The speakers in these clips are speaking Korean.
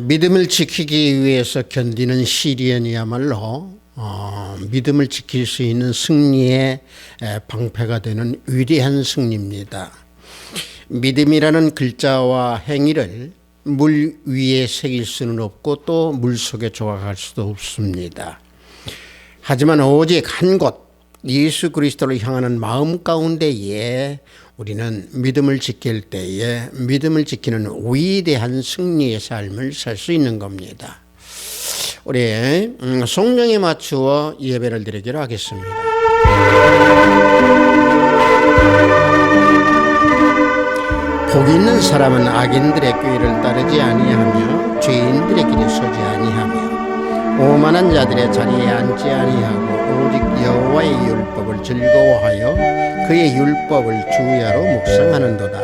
믿음을 지키기 위해서 견디는 시련이야말로 믿음을 지킬 수 있는 승리의 방패가 되는 위대한 승리입니다. 믿음이라는 글자와 행위를 물 위에 새길 수는 없고 또 물속에 조각할 수도 없습니다. 하지만 오직 한 곳 예수 그리스도를 향하는 마음 가운데에 우리는 믿음을 지킬 때에 믿음을 지키는 위대한 승리의 삶을 살 수 있는 겁니다. 우리 성령에 맞추어 예배를 드리기로 하겠습니다. 복 있는 사람은 악인들의 꾀를 따르지 아니하며 죄인들의 길에 서지 아니하며 오만한 자들의 자리에 앉지 아니하고 오직 여호와의 율법을 즐거워하여 그의 율법을 주야로 묵상하는도다.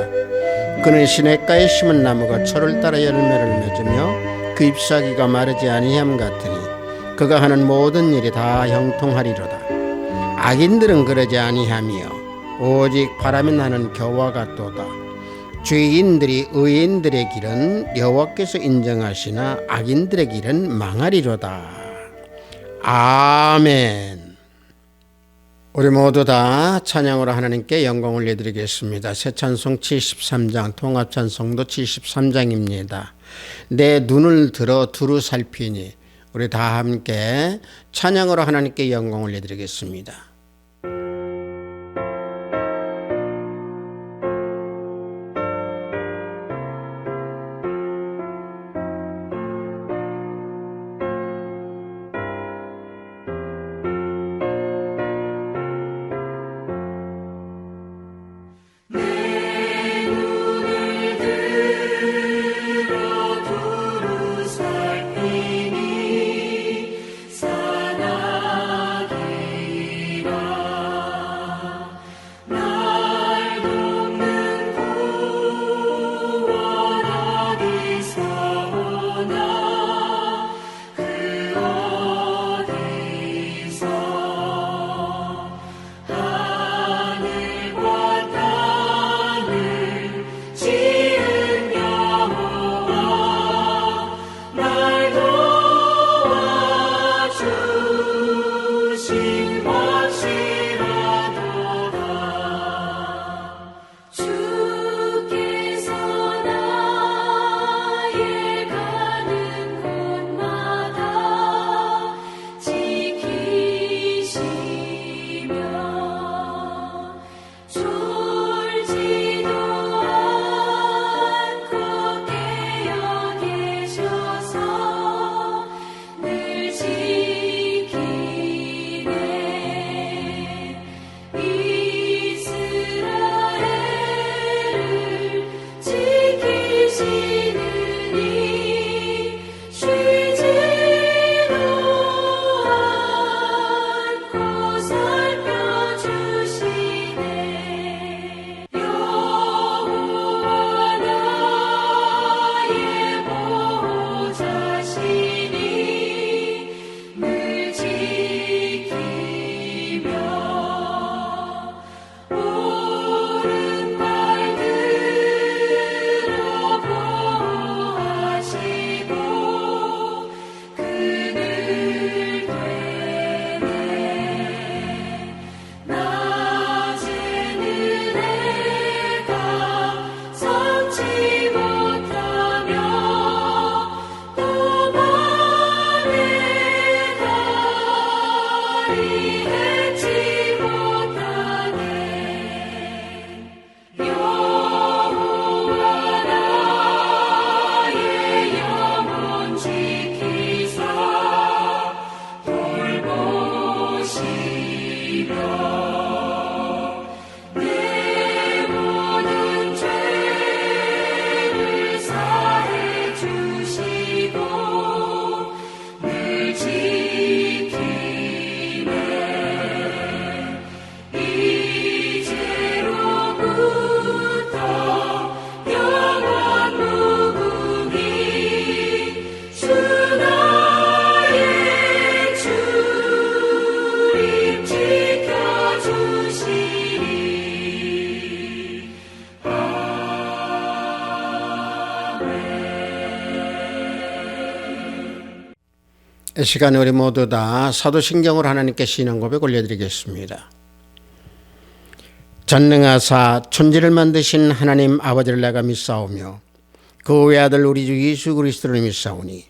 그는 시냇가에 심은 나무가 철을 따라 열매를 맺으며 그 잎사귀가 마르지 아니함 같으니 그가 하는 모든 일이 다 형통하리로다. 악인들은 그러지 아니하며 오직 바람이 나는 겨와 같도다. 죄인들이 의인들의 길은 여호와께서 인정하시나 악인들의 길은 망하리로다. 아멘. 우리 모두 다 찬양으로 하나님께 영광을 올려드리겠습니다. 새 찬송 73장, 통합 찬송도 73장입니다. 내 눈을 들어 두루 살피니. 우리 다 함께 찬양으로 하나님께 영광을 올려드리겠습니다. 살피니 사나기라 이 시간에 우리 모두 다 사도신경으로 하나님께 신앙 고백 올려드리겠습니다. 전능하사 천지를 만드신 하나님 아버지를 내가 믿사오며 그 외아들 우리 주 예수 그리스도를 믿사오니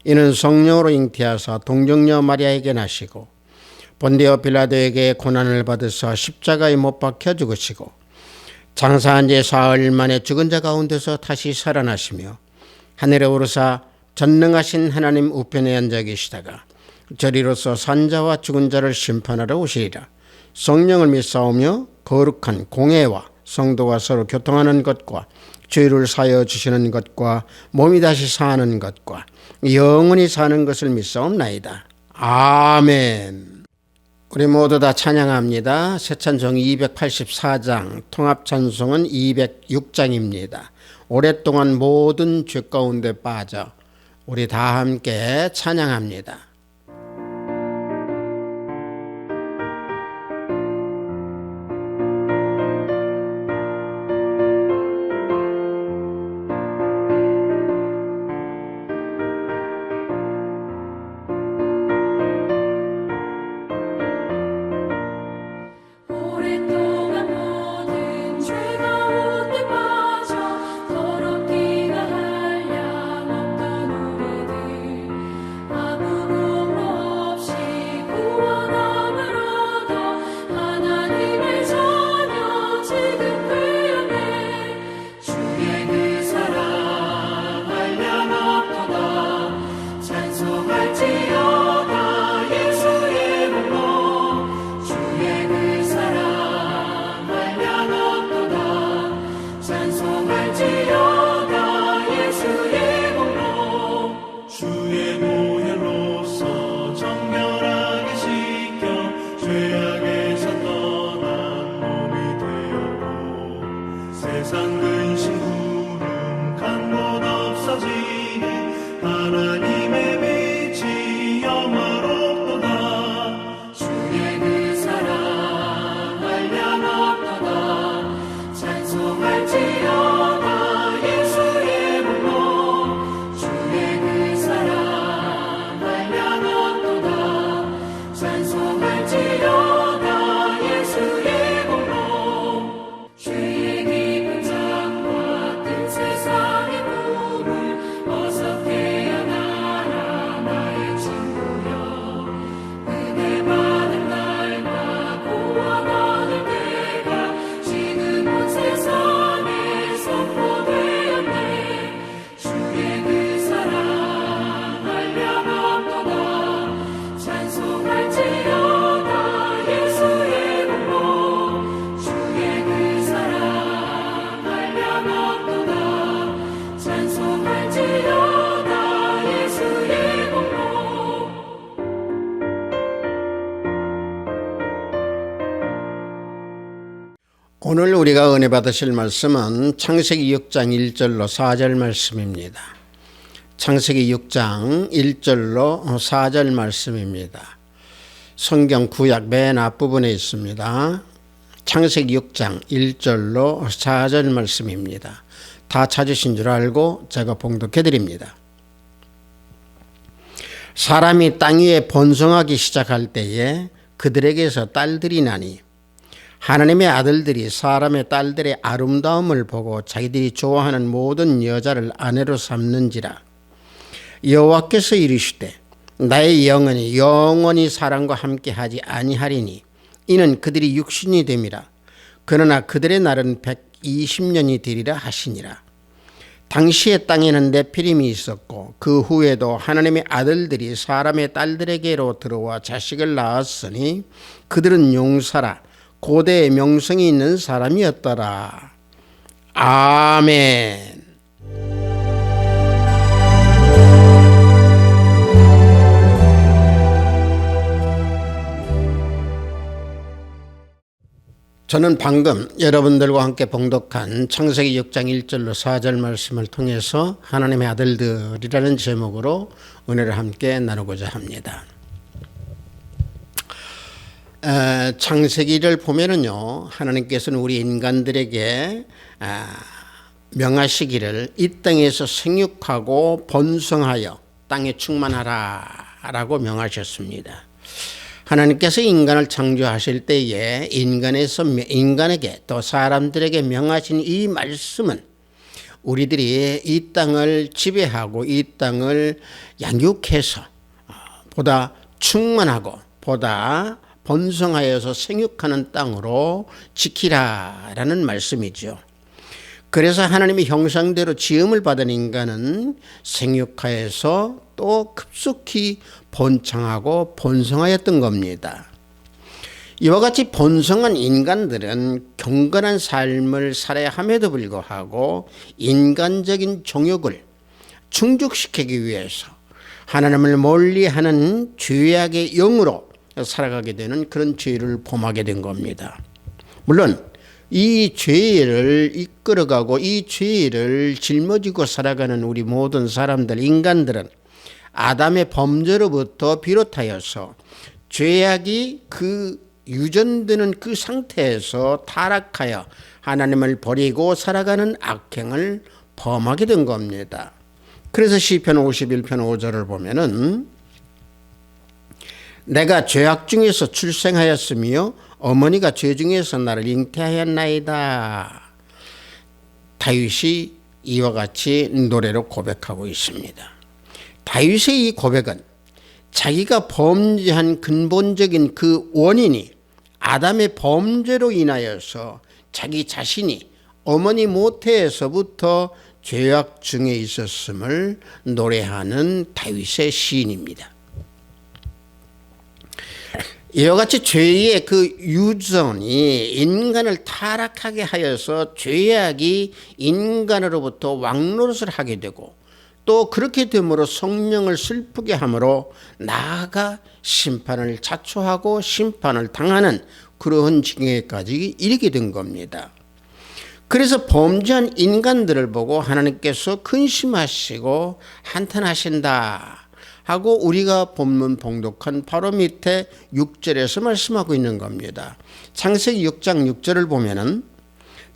이는 성령으로 잉태하사 동정녀 마리아에게 나시고 본디오 빌라도에게 고난을 받으사 십자가에 못 박혀 죽으시고 장사한 지 사흘 만에 죽은 자 가운데서 다시 살아나시며 하늘에 오르사 전능하신 하나님 우편에 앉아 계시다가 저리로서 산자와 죽은 자를 심판하러 오시리라. 성령을 믿사오며 거룩한 공회와 성도가 서로 교통하는 것과 죄를 사여 주시는 것과 몸이 다시 사는 것과 영원히 사는 것을 믿사옵나이다. 아멘. 우리 모두 다 찬양합니다. 새찬송 284장, 통합찬송은 206장입니다. 오랫동안 모든 죄 가운데 빠져 우리 다 함께 찬양합니다. 오늘 우리가 은혜 받으실 말씀은 창세기 6장 1절로 4절 말씀입니다. 창세기 6장 1절로 4절 말씀입니다. 성경 구약 맨 앞부분에 있습니다. 창세기 6장 1절로 4절 말씀입니다. 다 찾으신 줄 알고 제가 봉독해 드립니다. 사람이 땅 위에 번성하기 시작할 때에 그들에게서 딸들이 나니 하나님의 아들들이 사람의 딸들의 아름다움을 보고 자기들이 좋아하는 모든 여자를 아내로 삼는지라. 여호와께서 이르시되 나의 영혼이 영원히 사람과 함께하지 아니하리니 이는 그들이 육신이 됨이라. 그러나 그들의 날은 120년이 되리라 하시니라. 당시에 땅에는 네피림이 있었고 그 후에도 하나님의 아들들이 사람의 딸들에게로 들어와 자식을 낳았으니 그들은 용사라 고대의 명성이 있는 사람이었더라. 아멘. 저는 방금 여러분들과 함께 봉독한 창세기 6장 1절로 4절 말씀을 통해서 하나님의 아들들이라는 제목으로 은혜를 함께 나누고자 합니다. 창세기를 보면은요, 하나님께서는 우리 인간들에게 명하시기를 이 땅에서 생육하고 번성하여 땅에 충만하라 라고 명하셨습니다. 하나님께서 인간을 창조하실 때에 인간에게 또 사람들에게 명하신 이 말씀은 우리들이 이 땅을 지배하고 이 땅을 양육해서 보다 충만하고 보다 번성하여서 생육하는 땅으로 지키라라는 말씀이죠. 그래서 하나님의 형상대로 지음을 받은 인간은 생육하여서 또 급속히 번창하고 번성하였던 겁니다. 이와 같이 번성한 인간들은 경건한 삶을 살아야 함에도 불구하고 인간적인 정욕을 충족시키기 위해서 하나님을 멀리하는 죄악의 영으로 살아가게 되는 그런 죄를 범하게 된 겁니다. 물론 이 죄를 이끌어가고 이 죄를 짊어지고 살아가는 우리 모든 사람들, 인간들은 아담의 범죄로부터 비롯하여서 죄악이 그 유전되는 그 상태에서 타락하여 하나님을 버리고 살아가는 악행을 범하게 된 겁니다. 그래서 시편 51편 5절을 보면은 내가 죄악 중에서 출생하였으며 어머니가 죄 중에서 나를 잉태하였나이다. 다윗이 이와 같이 노래로 고백하고 있습니다. 다윗의 이 고백은 자기가 범죄한 근본적인 그 원인이 아담의 범죄로 인하여서 자기 자신이 어머니 모태에서부터 죄악 중에 있었음을 노래하는 다윗의 시인입니다. 이와 같이 죄의 그 유전이 인간을 타락하게 하여서 죄악이 인간으로부터 왕노릇을 하게 되고 또 그렇게 됨으로 성령을 슬프게 함으로 나아가 심판을 자초하고 심판을 당하는 그러한 징계까지 이르게 된 겁니다. 그래서 범죄한 인간들을 보고 하나님께서 근심하시고 한탄하신다 하고 우리가 본문 봉독한 바로 밑에 6절에서 말씀하고 있는 겁니다. 창세기 6장 6절을 보면은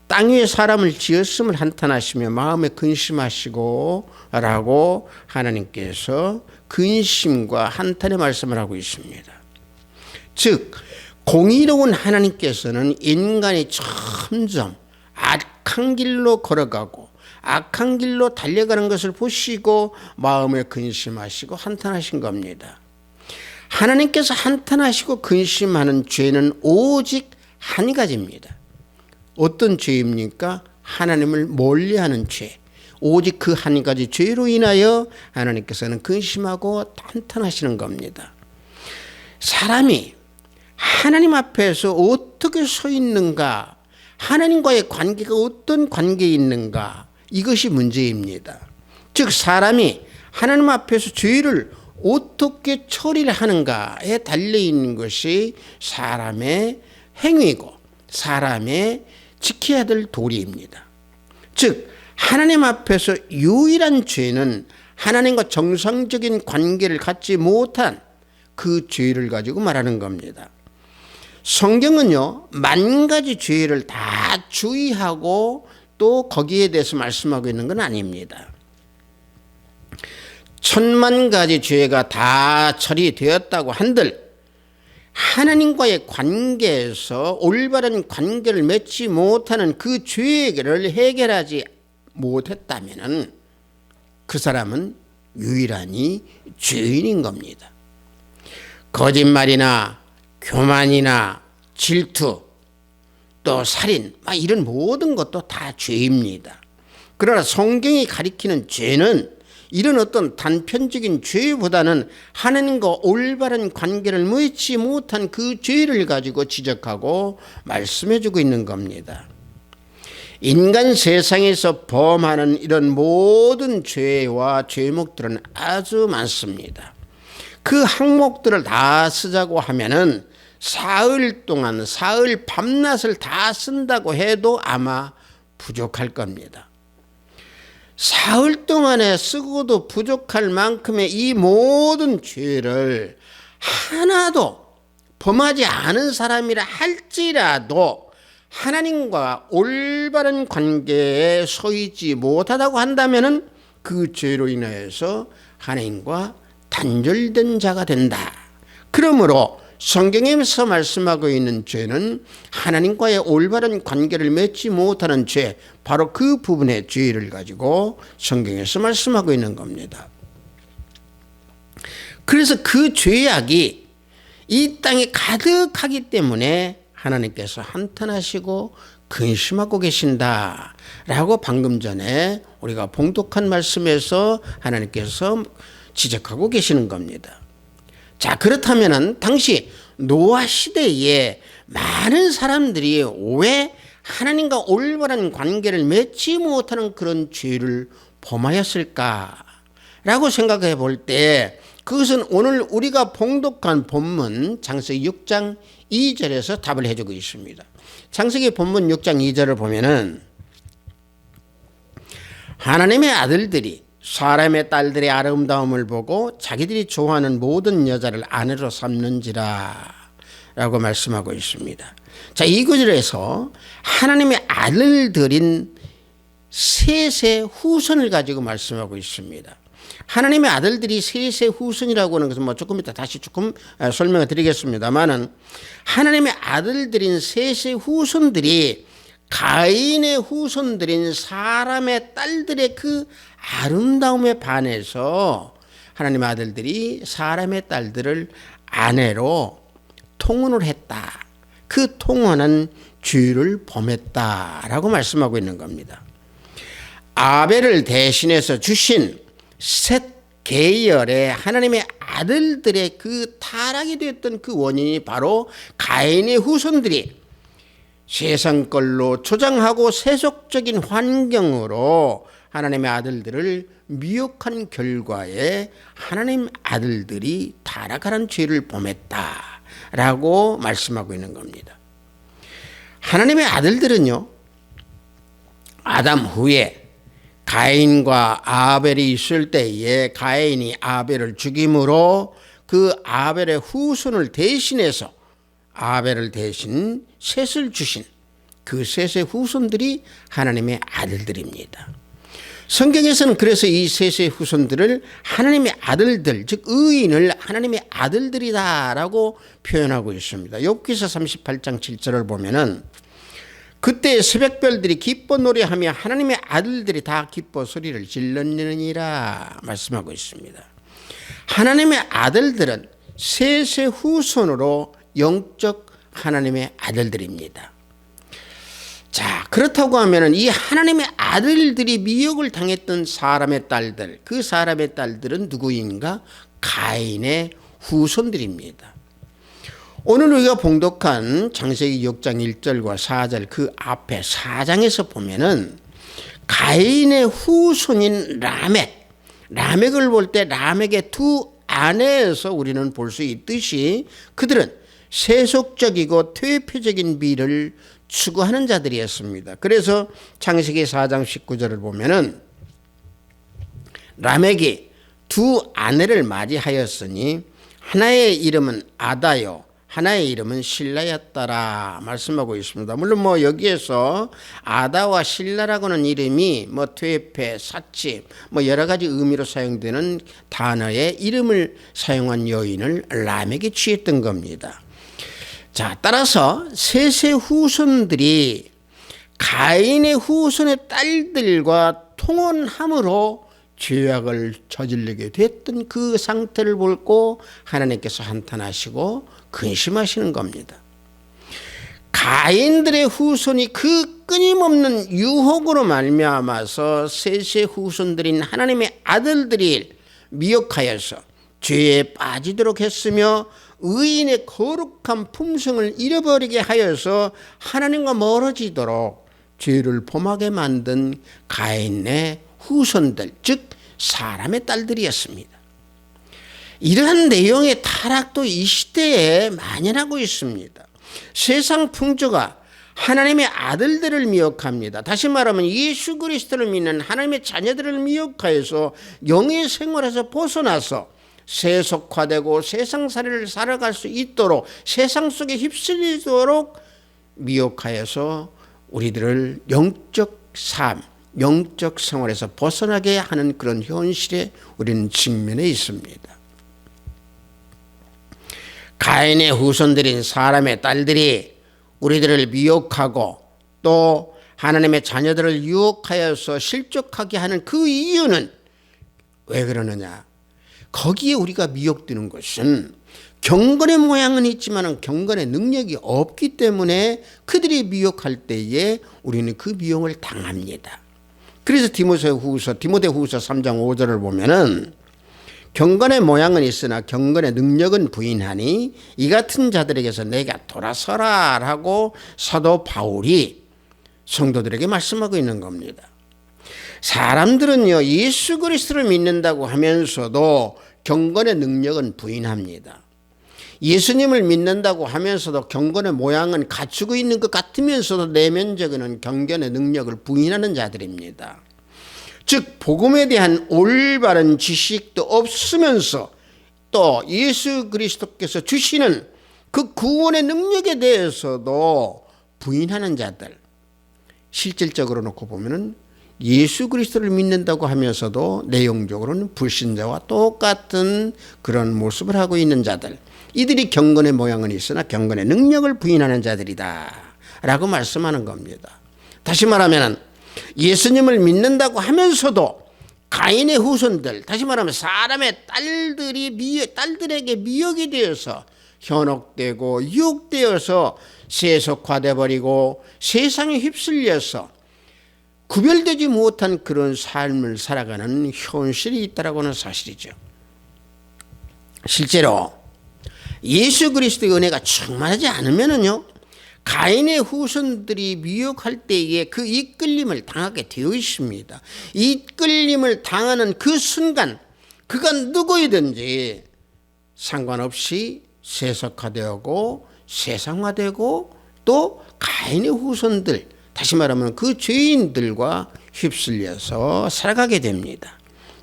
땅 위에 사람을 지었음을 한탄하시며 마음에 근심하시고 라고 하나님께서 근심과 한탄의 말씀을 하고 있습니다. 즉 공의로운 하나님께서는 인간이 점점 악한 길로 걸어가고 악한 길로 달려가는 것을 보시고 마음에 근심하시고 한탄하신 겁니다. 하나님께서 한탄하시고 근심하는 죄는 오직 한 가지입니다. 어떤 죄입니까? 하나님을 멀리하는 죄. 오직 그 한 가지 죄로 인하여 하나님께서는 근심하고 한탄하시는 겁니다. 사람이 하나님 앞에서 어떻게 서 있는가, 하나님과의 관계가 어떤 관계에 있는가, 이것이 문제입니다. 즉 사람이 하나님 앞에서 죄를 어떻게 처리를 하는가에 달려있는 것이 사람의 행위고 사람의 지켜야 될 도리입니다. 즉 하나님 앞에서 유일한 죄는 하나님과 정상적인 관계를 갖지 못한 그 죄를 가지고 말하는 겁니다. 성경은요, 만 가지 죄를 다 주의하고 또 거기에 대해서 말씀하고 있는 건 아닙니다. 1000만 가지 죄가 다 처리되었다고 한들 하나님과의 관계에서 올바른 관계를 맺지 못하는 그 죄를 해결하지 못했다면 그 사람은 유일하니 죄인인 겁니다. 거짓말이나 교만이나 질투 또 살인 이런 모든 것도 다 죄입니다. 그러나 성경이 가리키는 죄는 이런 어떤 단편적인 죄보다는 하나님과 올바른 관계를 맺지 못한 그 죄를 가지고 지적하고 말씀해주고 있는 겁니다. 인간 세상에서 범하는 이런 모든 죄와 죄목들은 아주 많습니다. 그 항목들을 다 쓰자고 하면은 사흘 동안 사흘 밤낮을 다 쓴다고 해도 아마 부족할 겁니다. 사흘 동안에 쓰고도 부족할 만큼의 이 모든 죄를 하나도 범하지 않은 사람이라 할지라도 하나님과 올바른 관계에 서 있지 못하다고 한다면 그 죄로 인하여서 하나님과 단절된 자가 된다. 그러므로 성경에서 말씀하고 있는 죄는 하나님과의 올바른 관계를 맺지 못하는 죄, 바로 그 부분의 죄를 가지고 성경에서 말씀하고 있는 겁니다. 그래서 그 죄악이 이 땅에 가득하기 때문에 하나님께서 한탄하시고 근심하고 계신다라고 방금 전에 우리가 봉독한 말씀에서 하나님께서 지적하고 계시는 겁니다. 자, 그렇다면 당시 노아 시대에 많은 사람들이 왜 하나님과 올바른 관계를 맺지 못하는 그런 죄를 범하였을까라고 생각해 볼 때 그것은 오늘 우리가 봉독한 본문 창세기 6장 2절에서 답을 해주고 있습니다. 창세기 본문 6장 2절을 보면은 하나님의 아들들이 사람의 딸들의 아름다움을 보고 자기들이 좋아하는 모든 여자를 아내로 삼는지라 라고 말씀하고 있습니다. 자, 이 구절에서 하나님의 아들들인 셋의 후손을 가지고 말씀하고 있습니다. 하나님의 아들들이 셋의 후손이라고 하는 것은 조금 이따 다시 조금 설명을 드리겠습니다만은 하나님의 아들들인 셋의 후손들이 가인의 후손들인 사람의 딸들의 그 아름다움에 반해서 하나님의 아들들이 사람의 딸들을 아내로 통혼을 했다. 그 통혼은 죄를 범했다라고 말씀하고 있는 겁니다. 아벨을 대신해서 주신 셋 계열의 하나님의 아들들의 그 타락이 되었던 그 원인이 바로 가인의 후손들이 세상 걸로 조장하고 세속적인 환경으로 하나님의 아들들을 미혹한 결과에 하나님 아들들이 타락하는 죄를 범했다라고 말씀하고 있는 겁니다. 하나님의 아들들은요, 아담 후에 가인과 아벨이 있을 때에 가인이 아벨을 죽임으로 그 아벨의 후손을 대신해서 아벨을 대신 셋을 주신 그 셋의 후손들이 하나님의 아들들입니다. 성경에서는 그래서 이 셋의 후손들을 하나님의 아들들, 즉 의인을 하나님의 아들들이다라고 표현하고 있습니다. 욥기서 38장 7절을 보면은 그때 새벽별들이 기뻐 노래하며 하나님의 아들들이 다 기뻐 소리를 질렀느니라 말씀하고 있습니다. 하나님의 아들들은 셋의 후손으로 영적 하나님의 아들들입니다. 자, 그렇다고 하면 이 하나님의 아들들이 미혹을 당했던 사람의 딸들, 그 사람의 딸들은 누구인가? 가인의 후손들입니다. 오늘 우리가 봉독한 창세기 6장 1절과 4절 그 앞에 4장에서 보면은 가인의 후손인 라멕을 볼 때 라멕의 두 아내에서 우리는 볼 수 있듯이 그들은 세속적이고 퇴폐적인 미를 추구하는 자들이었습니다. 그래서 창세기 4장 19절을 보면은 라멕이 두 아내를 맞이하였으니 하나의 이름은 아다요 하나의 이름은 실라였더라 말씀하고 있습니다. 물론 여기에서 아다와 실라라고는 이름이 퇴폐, 사치 여러 가지 의미로 사용되는 단어의 이름을 사용한 여인을 라멕이 취했던 겁니다. 자, 따라서 셋의 후손들이 가인의 후손의 딸들과 통혼함으로 죄악을 저지르게 됐던 그 상태를 보고 하나님께서 한탄하시고 근심하시는 겁니다. 가인들의 후손이 그 끊임없는 유혹으로 말미암아서 셋의 후손들인 하나님의 아들들이 미혹하여서 죄에 빠지도록 했으며 의인의 거룩한 품성을 잃어버리게 하여서 하나님과 멀어지도록 죄를 범하게 만든 가인의 후손들, 즉 사람의 딸들이었습니다. 이러한 내용의 타락도 이 시대에 만연하고 있습니다. 세상 풍조가 하나님의 아들들을 미혹합니다. 다시 말하면 예수 그리스도를 믿는 하나님의 자녀들을 미혹하여서 영의 생활에서 벗어나서 세속화되고 세상살이를 살아갈 수 있도록 세상 속에 휩쓸리도록 미혹하여서 우리들을 영적 삶, 영적 생활에서 벗어나게 하는 그런 현실에 우리는 직면해 있습니다. 가인의 후손들인 사람의 딸들이 우리들을 미혹하고 또 하나님의 자녀들을 유혹하여서 실족하게 하는 그 이유는 왜 그러느냐? 거기에 우리가 미혹되는 것은 경건의 모양은 있지만 경건의 능력이 없기 때문에 그들이 미혹할 때에 우리는 그 미혹을 당합니다. 그래서 디모데후서 3장 5절을 보면은 경건의 모양은 있으나 경건의 능력은 부인하니 이 같은 자들에게서 내가 돌아서라 라고 사도 바울이 성도들에게 말씀하고 있는 겁니다. 사람들은요, 예수 그리스도를 믿는다고 하면서도 경건의 능력은 부인합니다. 예수님을 믿는다고 하면서도 경건의 모양은 갖추고 있는 것 같으면서도 내면적으로는 경건의 능력을 부인하는 자들입니다. 즉 복음에 대한 올바른 지식도 없으면서 또 예수 그리스도께서 주시는 그 구원의 능력에 대해서도 부인하는 자들, 실질적으로 놓고 보면은 예수 그리스도를 믿는다고 하면서도 내용적으로는 불신자와 똑같은 그런 모습을 하고 있는 자들, 이들이 경건의 모양은 있으나 경건의 능력을 부인하는 자들이다 라고 말씀하는 겁니다. 다시 말하면 예수님을 믿는다고 하면서도 가인의 후손들, 다시 말하면 사람의 딸들에게 미혹이 되어서 현혹되고 유혹되어서 세속화돼 버리고 세상에 휩쓸려서 구별되지 못한 그런 삶을 살아가는 현실이 있다라고 하는 사실이죠. 실제로 예수 그리스도의 은혜가 충만하지 않으면은요, 가인의 후손들이 미혹할 때에 그 이끌림을 당하게 되어 있습니다. 이끌림을 당하는 그 순간 그가 누구이든지 상관없이 세속화되고 세상화되고 또 가인의 후손들, 다시 말하면 그 죄인들과 휩쓸려서 살아가게 됩니다.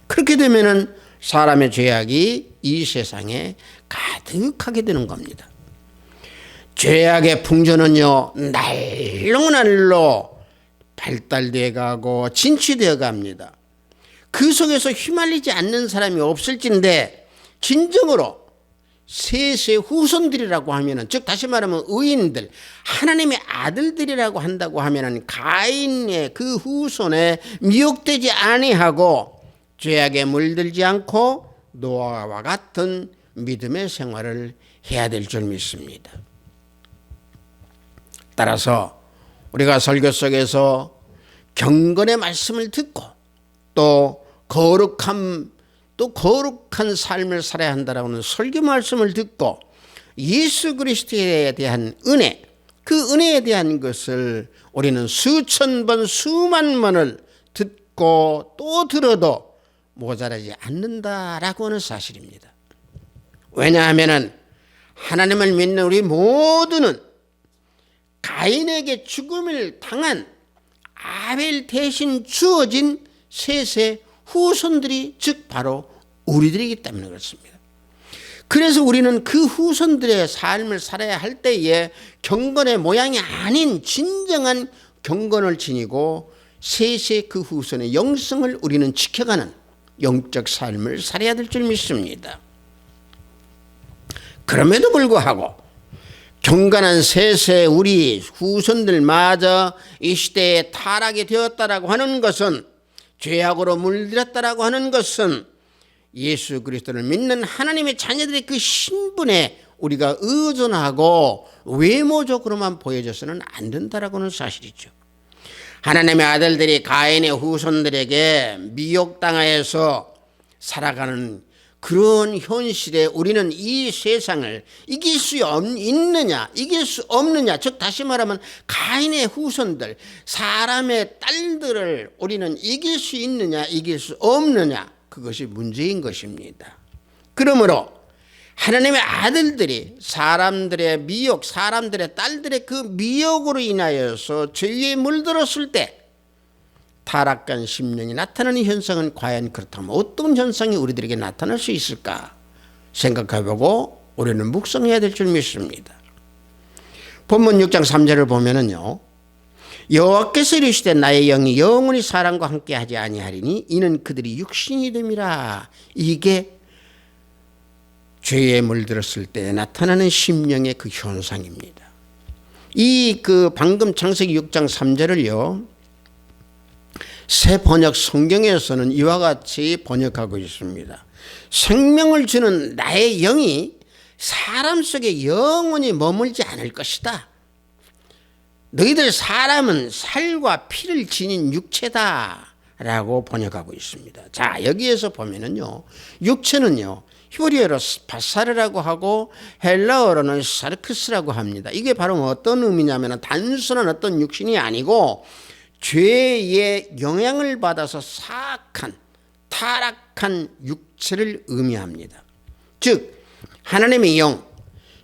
그렇게 되면은 사람의 죄악이 이 세상에 가득하게 되는 겁니다. 죄악의 풍조는요, 날로 발달되어 가고 진취되어 갑니다. 그 속에서 휘말리지 않는 사람이 없을진데 진정으로 셋의 후손들이라고 하면은, 즉 다시 말하면 의인들, 하나님의 아들들이라고 한다고 하면은 가인의 그 후손에 미혹되지 아니하고 죄악에 물들지 않고 노아와 같은 믿음의 생활을 해야 될 줄 믿습니다. 따라서 우리가 설교 속에서 경건의 말씀을 듣고 또 거룩한 삶을 살아야 한다라고 하는 설교 말씀을 듣고 예수 그리스도에 대한 은혜, 그 은혜에 대한 것을 우리는 수천 번 수만 번을 듣고 또 들어도 모자라지 않는다라고 하는 사실입니다. 왜냐하면 하나님을 믿는 우리 모두는 가인에게 죽음을 당한 아벨 대신 주어진 셋의 후손들이, 즉 바로 우리들이기 때문에 그렇습니다. 그래서 우리는 그 후손들의 삶을 살아야 할 때에 경건의 모양이 아닌 진정한 경건을 지니고 셋의 그 후손의 영성을 우리는 지켜가는 영적 삶을 살아야 될 줄 믿습니다. 그럼에도 불구하고 경건한 셋의 우리 후손들마저 이 시대에 타락이 되었다라고 하는 것은, 죄악으로 물들었다라고 하는 것은 예수 그리스도를 믿는 하나님의 자녀들의 그 신분에 우리가 의존하고 외모적으로만 보여져서는 안 된다라고 하는 사실이죠. 하나님의 아들들이 가인의 후손들에게 미혹당하여서 살아가는 그런 현실에 우리는 이 세상을 이길 수 있느냐 이길 수 없느냐, 즉 다시 말하면 가인의 후손들, 사람의 딸들을 우리는 이길 수 있느냐 이길 수 없느냐, 그것이 문제인 것입니다. 그러므로 하나님의 아들들이 사람들의 미혹, 사람들의 딸들의 그 미혹으로 인하여서 죄에 물들었을 때 타락한 심령이 나타나는 현상은 과연 그렇다면 어떤 현상이 우리들에게 나타날 수 있을까 생각해보고 우리는 묵상해야 될 줄 믿습니다. 본문 6장 3절을 보면은요, 여호와께서 이르시되 나의 영이 영원히 사람과 함께 하지 아니하리니 이는 그들이 육신이 됨이라. 이게 죄에 물들었을 때 나타나는 심령의 그 현상입니다. 방금 창세기 6장 3절을요, 새 번역 성경에서는 이와 같이 번역하고 있습니다. 생명을 주는 나의 영이 사람 속에 영원히 머물지 않을 것이다. 너희들 사람은 살과 피를 지닌 육체다 라고 번역하고 있습니다. 자, 여기에서 보면은요, 육체는요, 히브리어로 바사르라고 하고 헬라어로는 사르크스라고 합니다. 이게 바로 어떤 의미냐면 단순한 어떤 육신이 아니고 죄의 영향을 받아서 사악한 타락한 육체를 의미합니다. 즉 하나님의 영,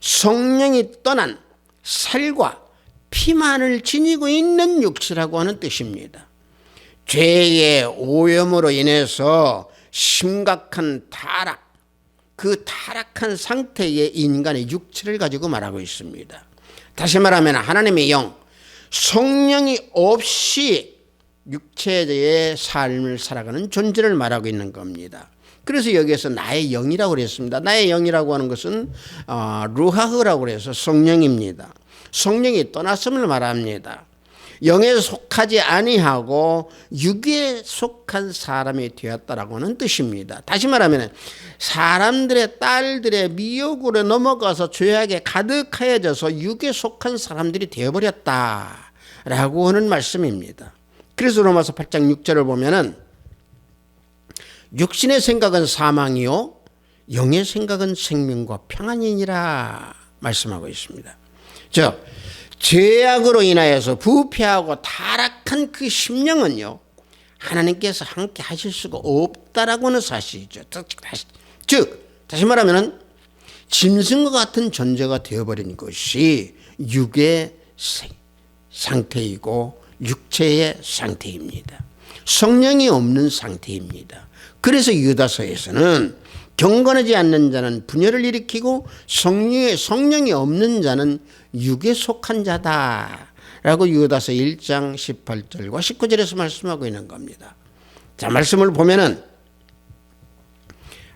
성령이 떠난 살과 피만을 지니고 있는 육체라고 하는 뜻입니다. 죄의 오염으로 인해서 심각한 타락, 그 타락한 상태의 인간의 육체를 가지고 말하고 있습니다. 다시 말하면 하나님의 영, 성령이 없이 육체의 삶을 살아가는 존재를 말하고 있는 겁니다. 그래서 여기에서 나의 영이라고 그랬습니다. 나의 영이라고 하는 것은 루하흐라고 그래서 성령입니다. 성령이 떠났음을 말합니다. 영에 속하지 아니하고 육에 속한 사람이 되었다라고 하는 뜻입니다. 다시 말하면 사람들의 딸들의 미혹으로 넘어가서 죄악에 가득하여져서 육에 속한 사람들이 되어버렸다라고 하는 말씀입니다. 그래서 로마서 8장 6절을 보면은 육신의 생각은 사망이요 영의 생각은 생명과 평안이니라 말씀하고 있습니다. 즉 죄악으로 인하여서 부패하고 타락한 그 심령은요 하나님께서 함께 하실 수가 없다라고 하는 사실이죠. 즉 다시 말하면 짐승과 같은 존재가 되어버린 것이 육의 상태이고 육체의 상태입니다. 성령이 없는 상태입니다. 그래서 유다서에서는 경건하지 않는 자는 분열을 일으키고 성령이 없는 자는 육에 속한 자다라고 유다서 1장 18절과 19절에서 말씀하고 있는 겁니다. 자, 말씀을 보면은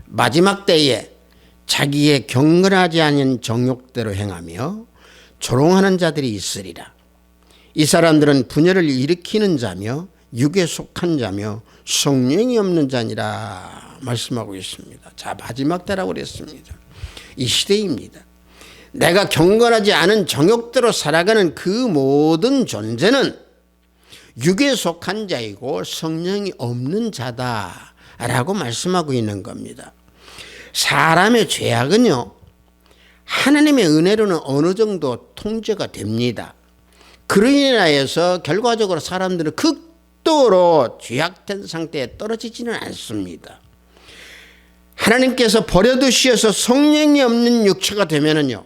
마지막 때에 자기의 경건하지 않은 정욕대로 행하며 조롱하는 자들이 있으리라. 이 사람들은 분열을 일으키는 자며 육에 속한 자며 성령이 없는 자니라 말씀하고 있습니다. 자, 마지막 때라고 그랬습니다. 이 시대입니다. 내가 경건하지 않은 정욕대로 살아가는 그 모든 존재는 육에 속한 자이고 성령이 없는 자다라고 말씀하고 있는 겁니다. 사람의 죄악은요 하나님의 은혜로는 어느 정도 통제가 됩니다. 그로 인하여서 결과적으로 사람들은 극도로 죄악된 상태에 떨어지지는 않습니다. 하나님께서 버려두셔서 성령이 없는 육체가 되면은요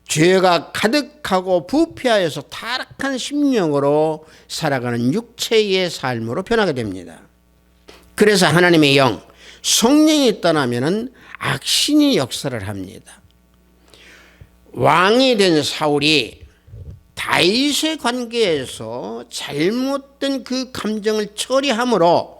죄가 가득하고 부패하여서 타락한 심령으로 살아가는 육체의 삶으로 변하게 됩니다. 그래서 하나님의 영, 성령이 떠나면은 악신이 역사를 합니다. 왕이 된 사울이 다윗의 관계에서 잘못된 그 감정을 처리함으로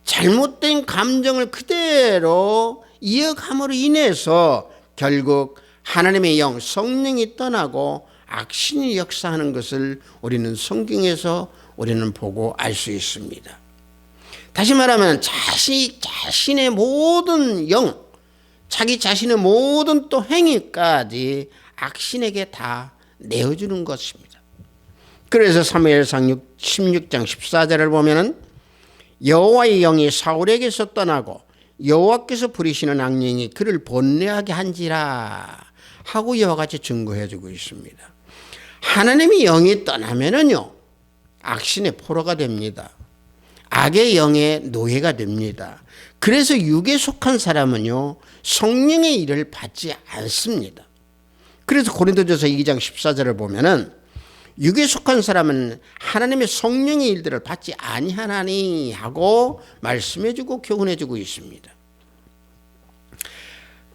잘못된 감정을 그대로 이어감으로 인해서 결국 하나님의 영, 성령이 떠나고 악신이 역사하는 것을 우리는 성경에서 우리는 보고 알 수 있습니다. 다시 말하면 자신의 모든 영, 자기 자신의 모든 또 행위까지 악신에게 다 내어주는 것입니다. 그래서 사무엘상 16장 14절을 보면은 여호와의 영이 사울에게서 떠나고 여호와께서 부리시는 악령이 그를 번뇌하게 한지라 하고 이와 같이 증거해 주고 있습니다. 하나님의 영이 떠나면은요 악신의 포로가 됩니다. 악의 영의 노예가 됩니다. 그래서 육에 속한 사람은요 성령의 일을 받지 않습니다. 그래서 고린도전서 2장 14절을 보면은 육에 속한 사람은 하나님의 성령의 일들을 받지 아니하나니 하고 말씀해주고 교훈해주고 있습니다.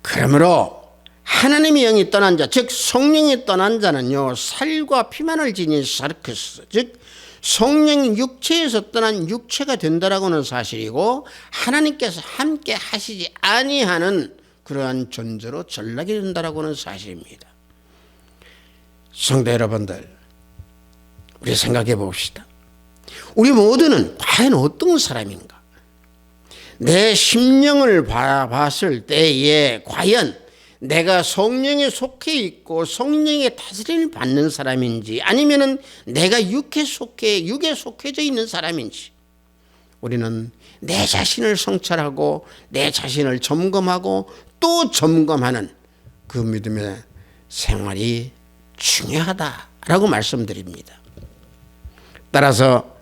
그러므로 하나님의 영이 떠난 자, 즉 성령이 떠난 자는요 살과 피만을 지닌 사르크스, 즉 성령이 육체에서 떠난 육체가 된다라고 하는 사실이고 하나님께서 함께 하시지 아니하는 그러한 존재로 전락이 된다라고 하는 사실입니다. 성도 여러분들, 우리 생각해 봅시다. 우리 모두는 과연 어떤 사람인가? 내 심령을 봤을 때에 과연 내가 성령에 속해 있고 성령의 다스림을 받는 사람인지, 아니면은 내가 육에 속해져 있는 사람인지, 우리는 내 자신을 성찰하고 내 자신을 점검하고 또 점검하는 그 믿음의 생활이 중요하다라고 말씀드립니다. 따라서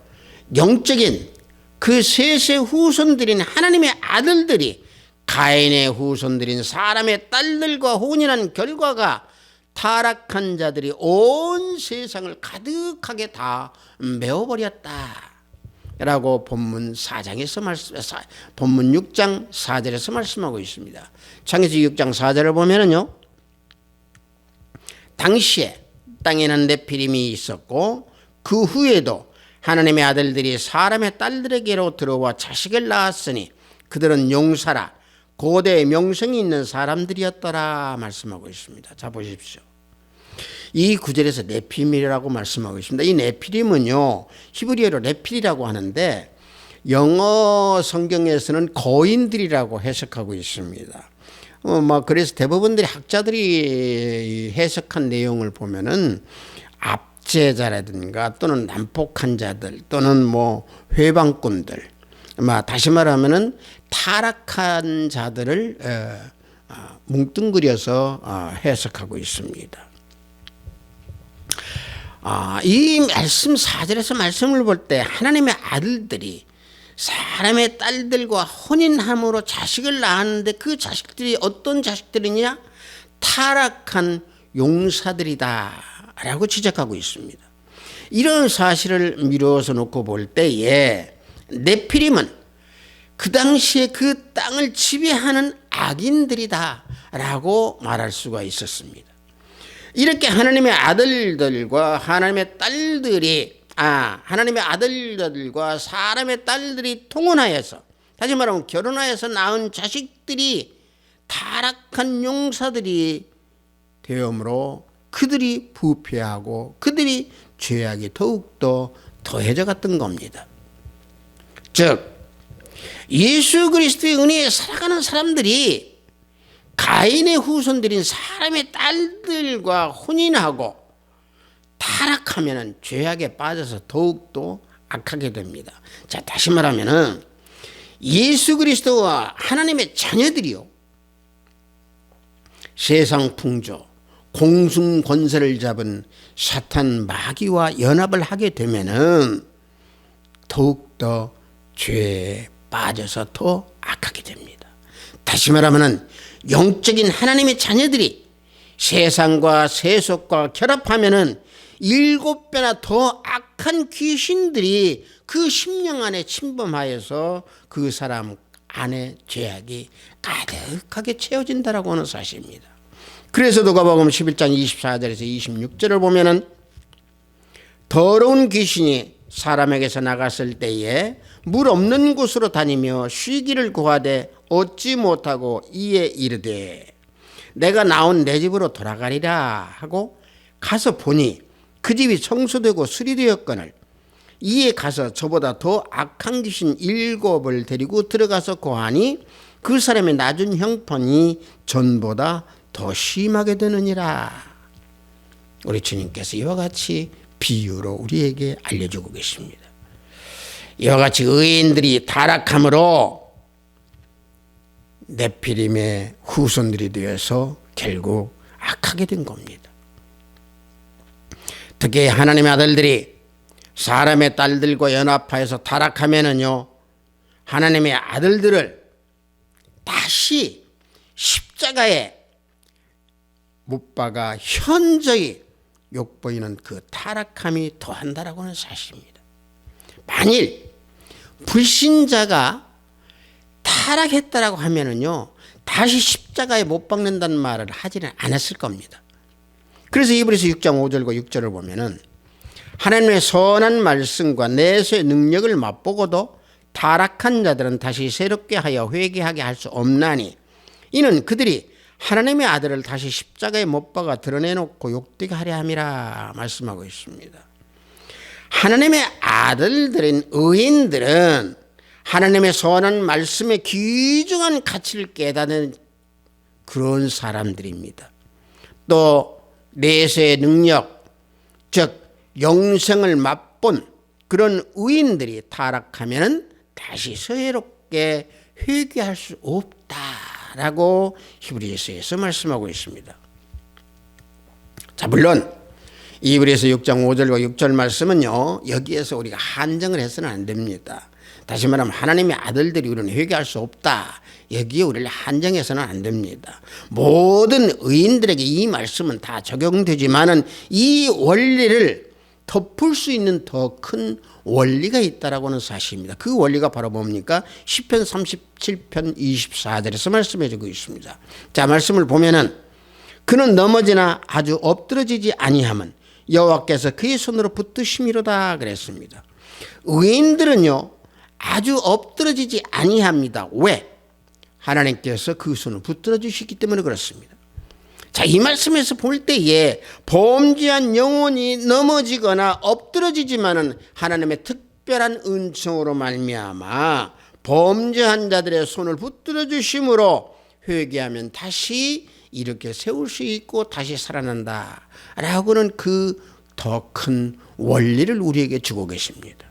영적인 그 셋의 후손들인 하나님의 아들들이 가인의 후손들인 사람의 딸들과 혼인한 결과가 타락한 자들이 온 세상을 가득하게 다 메워버렸다 라고 본문 6장 4절에서 말씀하고 있습니다. 창세기 6장 4절을 보면은요, 당시에 땅에는 네피림이 있었고 그 후에도 하나님의 아들들이 사람의 딸들에게로 들어와 자식을 낳았으니 그들은 용사라 고대의 명성이 있는 사람들이었더라 말씀하고 있습니다. 자, 보십시오. 이 구절에서 네피림이라고 말씀하고 있습니다. 이 네피림은요, 히브리어로 네필이라고 하는데 영어 성경에서는 거인들이라고 해석하고 있습니다. 그래서 대부분들이 학자들이 해석한 내용을 보면은 압제자라든가 또는 난폭한 자들 또는 회방꾼들, 다시 말하면은 타락한 자들을 뭉뚱그려서 해석하고 있습니다. 이 말씀 4절에서 말씀을 볼 때 하나님의 아들들이 사람의 딸들과 혼인함으로 자식을 낳았는데 그 자식들이 어떤 자식들이냐? 타락한 용사들이다 라고 지적하고 있습니다. 이런 사실을 미루어서 놓고 볼 때에 네피림은 그 당시에 그 땅을 지배하는 악인들이다 라고 말할 수가 있었습니다. 이렇게 하나님의 아들들과 하나님의 딸들이 하나님의 아들들과 사람의 딸들이 통혼하여서, 다시 말하면 결혼하여서 낳은 자식들이 타락한 용사들이 되므로 그들이 부패하고 그들이 죄악이 더욱더 더해져 갔던 겁니다. 즉 예수 그리스도의 은혜에 살아가는 사람들이 가인의 후손들인 사람의 딸들과 혼인하고 타락하면 죄악에 빠져서 더욱더 악하게 됩니다. 자, 다시 말하면 예수 그리스도와 하나님의 자녀들이요, 세상 풍조 공중 권세를 잡은 사탄 마귀와 연합을 하게 되면은 더욱더 죄에 빠져서 더 악하게 됩니다. 다시 말하면 영적인 하나님의 자녀들이 세상과 세속과 결합하면은 7배나 더 악한 귀신들이 그 심령 안에 침범하여서 그 사람 안에 죄악이 가득하게 채워진다라고 하는 사실입니다. 그래서 누가복음 11장 24절에서 26절을 보면은 더러운 귀신이 사람에게서 나갔을 때에 물 없는 곳으로 다니며 쉬기를 구하되 얻지 못하고 이에 이르되 내가 나온 내 집으로 돌아가리라 하고 가서 보니 그 집이 청소되고 수리되었거늘 이에 가서 저보다 더 악한 귀신 7을 데리고 들어가서 고하니 그 사람의 낮은 형편이 전보다 더 심하게 되느니라. 우리 주님께서 이와 같이 비유로 우리에게 알려주고 계십니다. 이와 같이 의인들이 타락함으로 네피림의 후손들이 되어서 결국 악하게 된 겁니다. 특히 하나님의 아들들이 사람의 딸들과 연합하여서 타락하면은요, 하나님의 아들들을 다시 십자가에 못 박아 현저히 욕보이는 그 타락함이 더한다라고 하는 사실입니다. 만일 불신자가 타락했다라고 하면은요, 다시 십자가에 못 박는다는 말을 하지는 않았을 겁니다. 그래서 이브리서 6장 5절과 6절을 보면은 하나님의 선한 말씀과 내세의 능력을 맛보고도 타락한 자들은 다시 새롭게 하여 회개하게 할 수 없나니 이는 그들이 하나님의 아들을 다시 십자가에 못 박아 드러내놓고 욕되게 하려 함이라 말씀하고 있습니다. 하나님의 아들들인 의인들은 하나님의 선한 말씀의 귀중한 가치를 깨닫는 그런 사람들입니다. 또 내세의 능력, 즉 영생을 맛본 그런 의인들이 타락하면 다시 서해롭게 회개할 수 없다라고 히브리서에서 말씀하고 있습니다. 자, 물론 히브리서 6장 5절과 6절 말씀은요, 여기에서 우리가 한정을 해서는 안 됩니다. 다시 말하면 하나님의 아들들이 우리는 회개할 수 없다, 여기에 우리를 한정해서는 안 됩니다. 모든 의인들에게 이 말씀은 다 적용되지만은 이 원리를 덮을 수 있는 더 큰 원리가 있다라고는 사실입니다. 그 원리가 바로 뭡니까? 시편 37편 24절에서 말씀해 주고 있습니다. 자, 말씀을 보면은 그는 넘어지나 아주 엎드러지지 아니함은 여호와께서 그의 손으로 붙드심이로다 그랬습니다. 의인들은요 아주 엎드러지지 아니합니다. 왜? 하나님께서 그 손을 붙들어 주시기 때문에 그렇습니다. 자, 이 말씀에서 볼 때에 범죄한 영혼이 넘어지거나 엎드러지지만은 하나님의 특별한 은총으로 말미암아 범죄한 자들의 손을 붙들어 주심으로 회개하면 다시 이렇게 세울 수 있고 다시 살아난다 라고는 그 더 큰 원리를 우리에게 주고 계십니다.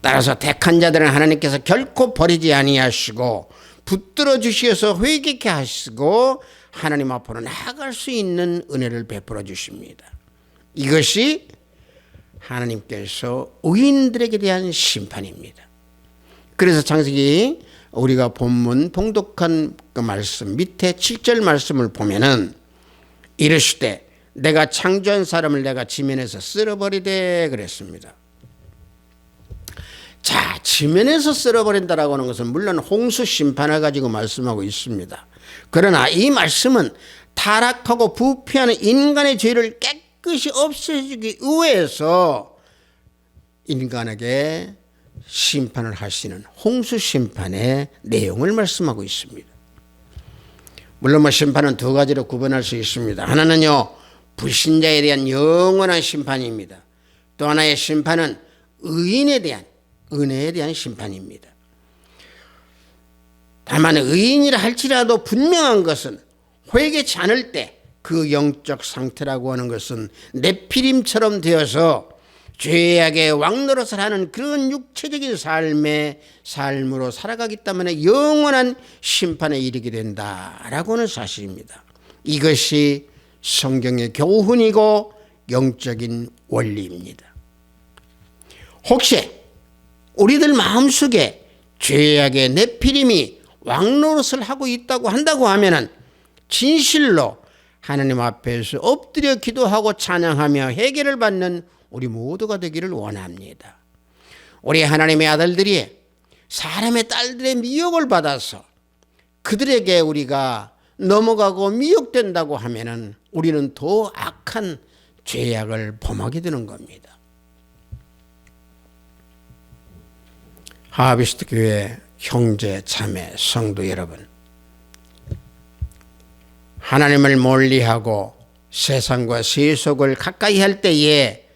따라서 택한 자들은 하나님께서 결코 버리지 아니하시고 붙들어 주시어서 회개케 하시고 하나님 앞으로 나아갈 수 있는 은혜를 베풀어 주십니다. 이것이 하나님께서 의인들에게 대한 심판입니다. 그래서 창세기 우리가 본문 봉독한 그 말씀 밑에 7절 말씀을 보면은 이르시되 내가 창조한 사람을 내가 지면에서 쓸어버리되 그랬습니다. 자, 지면에서 쓸어버린다라고 하는 것은 물론 홍수 심판을 가지고 말씀하고 있습니다. 그러나 이 말씀은 타락하고 부패하는 인간의 죄를 깨끗이 없애주기 위해서 인간에게 심판을 하시는 홍수 심판의 내용을 말씀하고 있습니다. 물론 심판은 두 가지로 구분할 수 있습니다. 하나는요 불신자에 대한 영원한 심판입니다. 또 하나의 심판은 의인에 대한 은혜에 대한 심판입니다. 다만 의인이라 할지라도 분명한 것은 회개치 않을 때 그 영적 상태라고 하는 것은 네피림처럼 되어서 죄악의 왕노릇을 하는 그런 육체적인 삶으로 살아가기 때문에 영원한 심판에 이르게 된다라고 하는 사실입니다. 이것이 성경의 교훈이고 영적인 원리입니다. 혹시 우리들 마음속에 죄악의 네피림이 왕노릇을 하고 있다고 한다고 하면은 진실로 하나님 앞에서 엎드려 기도하고 찬양하며 해결을 받는 우리 모두가 되기를 원합니다. 우리 하나님의 아들들이 사람의 딸들의 미혹을 받아서 그들에게 우리가 넘어가고 미혹된다고 하면은 우리는 더 악한 죄악을 범하게 되는 겁니다. 하비스트 교회 형제 자매 성도 여러분, 하나님을 멀리하고 세상과 세속을 가까이 할 때에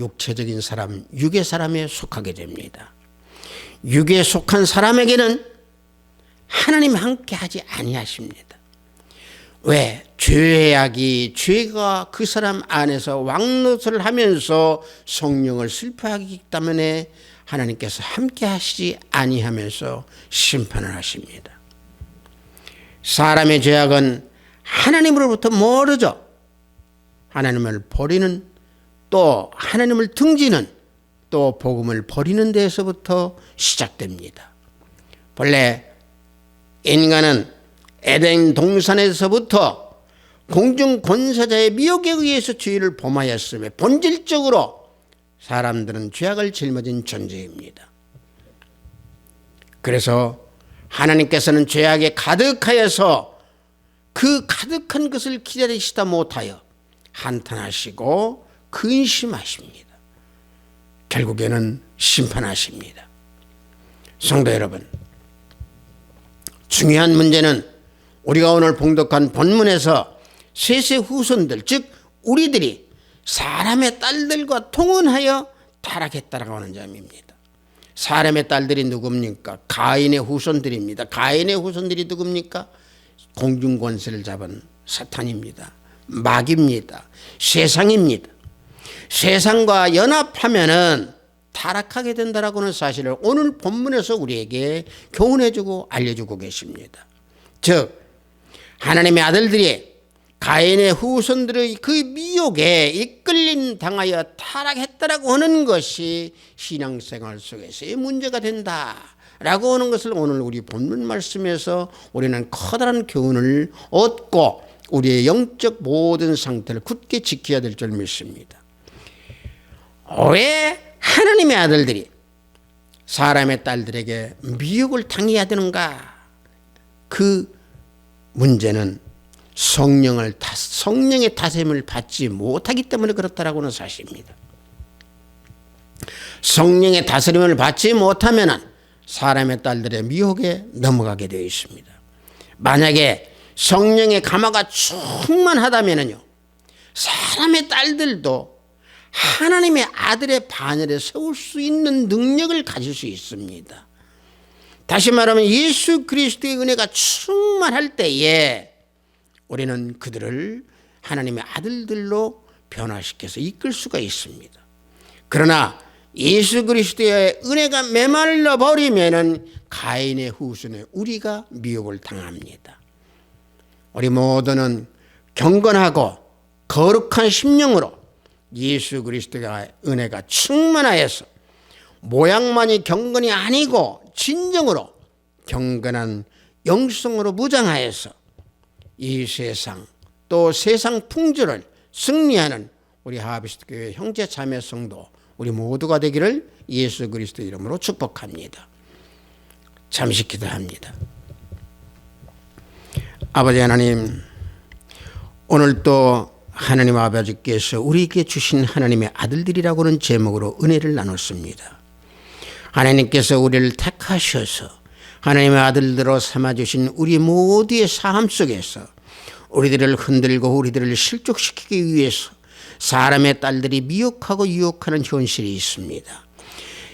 육체적인 사람, 육의 사람에 속하게 됩니다. 육에 속한 사람에게는 하나님 함께 하지 아니하십니다. 왜? 죄가 그 사람 안에서 왕노릇을 하면서 성령을 슬퍼하기 때문에 하나님께서 함께 하시지 아니하면서 심판을 하십니다. 사람의 죄악은 하나님으로부터 멀어져 하나님을 버리는, 또 하나님을 등지는, 또 복음을 버리는 데에서부터 시작됩니다. 본래 인간은 에덴 동산에서부터 공중 권세자의 미혹에 의해서 죄를 범하였으며 본질적으로 사람들은 죄악을 짊어진 존재입니다. 그래서 하나님께서는 죄악에 가득하여서 그 가득한 것을 기다리시다 못하여 한탄하시고 근심하십니다. 결국에는 심판하십니다. 성도 여러분, 중요한 문제는 우리가 오늘 봉독한 본문에서 셋의 후손들, 즉 우리들이 사람의 딸들과 통혼하여 타락했다라고 하는 점입니다. 사람의 딸들이 누굽니까? 가인의 후손들입니다. 가인의 후손들이 누굽니까? 공중권세를 잡은 사탄입니다. 마귀입니다. 세상입니다. 세상과 연합하면은 타락하게 된다라고 하는 사실을 오늘 본문에서 우리에게 교훈해주고 알려주고 계십니다. 즉 하나님의 아들들이 가인의 후손들의 그 미혹에 이끌림 당하여 타락했다라고 하는 것이 신앙생활 속에서의 문제가 된다라고 하는 것을 오늘 우리 본문 말씀에서 우리는 커다란 교훈을 얻고 우리의 영적 모든 상태를 굳게 지켜야 될 줄 믿습니다. 왜 하나님의 아들들이 사람의 딸들에게 미혹을 당해야 되는가? 그 문제는 성령의 다스림을 받지 못하기 때문에 그렇다라고 하는 사실입니다. 성령의 다스림을 받지 못하면 사람의 딸들의 미혹에 넘어가게 되어 있습니다. 만약에 성령의 감화가 충만하다면요, 사람의 딸들도 하나님의 아들의 반열에 세울 수 있는 능력을 가질 수 있습니다. 다시 말하면 예수 그리스도의 은혜가 충만할 때에 우리는 그들을 하나님의 아들들로 변화시켜서 이끌 수가 있습니다. 그러나 예수 그리스도의 은혜가 메말라 버리면은 가인의 후손에 우리가 미혹을 당합니다. 우리 모두는 경건하고 거룩한 심령으로 예수 그리스도의 은혜가 충만하여서 모양만이 경건이 아니고 진정으로 경건한 영성으로 무장하여서 이 세상 또 세상 풍조를 승리하는 우리 하비스트 교회 형제 자매 성도 우리 모두가 되기를 예수 그리스도 이름으로 축복합니다. 잠시 기도합니다. 아버지 하나님, 오늘 또 하나님 아버지께서 우리에게 주신 하나님의 아들들이라고는 제목으로 은혜를 나눴습니다. 하나님께서 우리를 택하셔서 하나님의 아들들로 삼아주신 우리 모두의 삶 속에서 우리들을 흔들고 우리들을 실족시키기 위해서 사람의 딸들이 미혹하고 유혹하는 현실이 있습니다.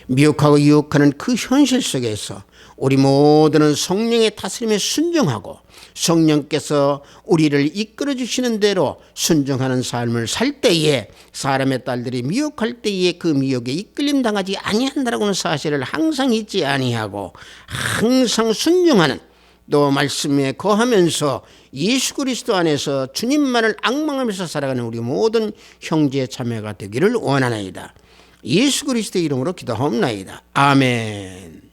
미혹하고 유혹하는 그 현실 속에서 우리 모두는 성령의 다스림에 순종하고 성령께서 우리를 이끌어 주시는 대로 순종하는 삶을 살 때에 사람의 딸들이 미혹할 때에 그 미혹에 이끌림 당하지 아니한다라고 하는 사실을 항상 잊지 아니하고 항상 순종하는, 또 말씀에 거하면서 예수 그리스도 안에서 주님만을 앙망하면서 살아가는 우리 모든 형제 자매가 되기를 원하나이다. 예수 그리스도의 이름으로 기도하옵나이다. 아멘.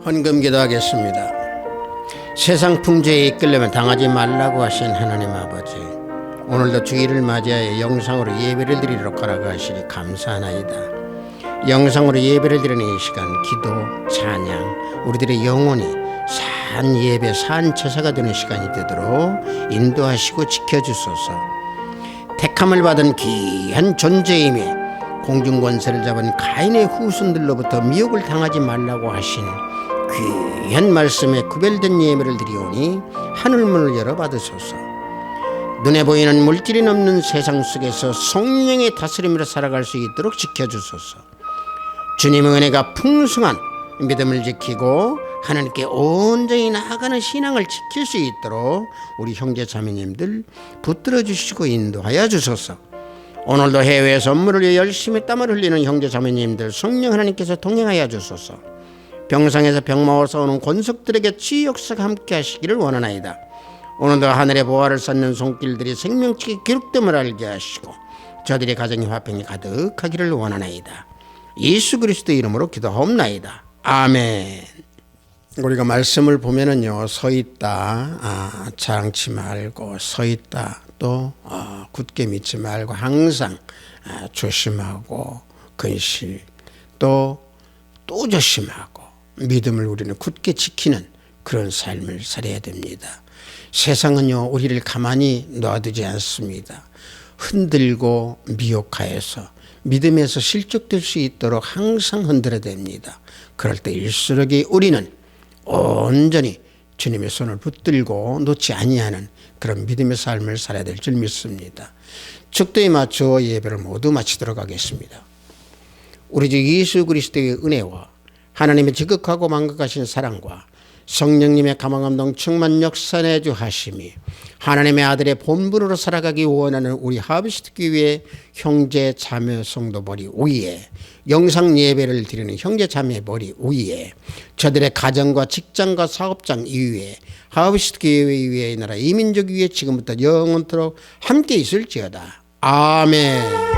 헌금 기도하겠습니다. 세상 풍조에 이끌려면 당하지 말라고 하신 하나님 아버지, 오늘도 주일을 맞이하여 영상으로 예배를 드리도록 허락하시니 감사하나이다. 영상으로 예배를 드리는 이 시간 기도, 찬양, 우리들의 영혼이 산 예배, 산 제사가 되는 시간이 되도록 인도하시고 지켜주소서. 택함을 받은 귀한 존재임에 공중권세를 잡은 가인의 후손들로부터 미혹을 당하지 말라고 하신 귀한 말씀에 구별된 예배를 드리오니 하늘문을 열어 받으소서. 눈에 보이는 물질이 넘는 세상 속에서 성령의 다스림으로 살아갈 수 있도록 지켜주소서. 주님의 은혜가 풍성한 믿음을 지키고 하나님께 온전히 나아가는 신앙을 지킬 수 있도록 우리 형제 자매님들 붙들어 주시고 인도하여 주소서. 오늘도 해외에서 업무를 위해 열심히 땀을 흘리는 형제 자매님들 성령 하나님께서 동행하여 주소서. 병상에서 병마워 싸우는 권속들에게 치유 역사가 함께 하시기를 원하나이다. 오늘도 하늘의 보화를 쌓는 손길들이 생명책에 기록됨을 알게 하시고 저들의 가정의 화평이 가득하기를 원하나이다. 예수 그리스도의 이름으로 기도하옵나이다. 아멘. 우리가 말씀을 보면은요, 서 있다, 자랑치 말고 서 있다, 또 굳게 믿지 말고 항상 조심하고 근실, 또 또 조심하고 믿음을 우리는 굳게 지키는 그런 삶을 살아야 됩니다. 세상은요, 우리를 가만히 놔두지 않습니다. 흔들고 미혹하여서 믿음에서 실족될 수 있도록 항상 흔들어야 됩니다. 그럴 때일수록 우리는 온전히 주님의 손을 붙들고 놓지 아니하는 그런 믿음의 삶을 살아야 될 줄 믿습니다. 축도에 맞춰 예배를 모두 마치도록 하겠습니다. 우리 주 예수 그리스도의 은혜와 하나님의 지극하고 만극하신 사랑과 성령님의 감화감동 충만 역사내 주 하심이 하나님의 아들의 본분으로 살아가기 원하는 우리 하비스트 교회 형제 자매 성도 머리 위에, 영상 예배를 드리는 형제 자매 머리 위에, 저들의 가정과 직장과 사업장 이외에 하비스트 교회 이외의 나라 이민족 위에 지금부터 영원토록 함께 있을지어다. 아멘.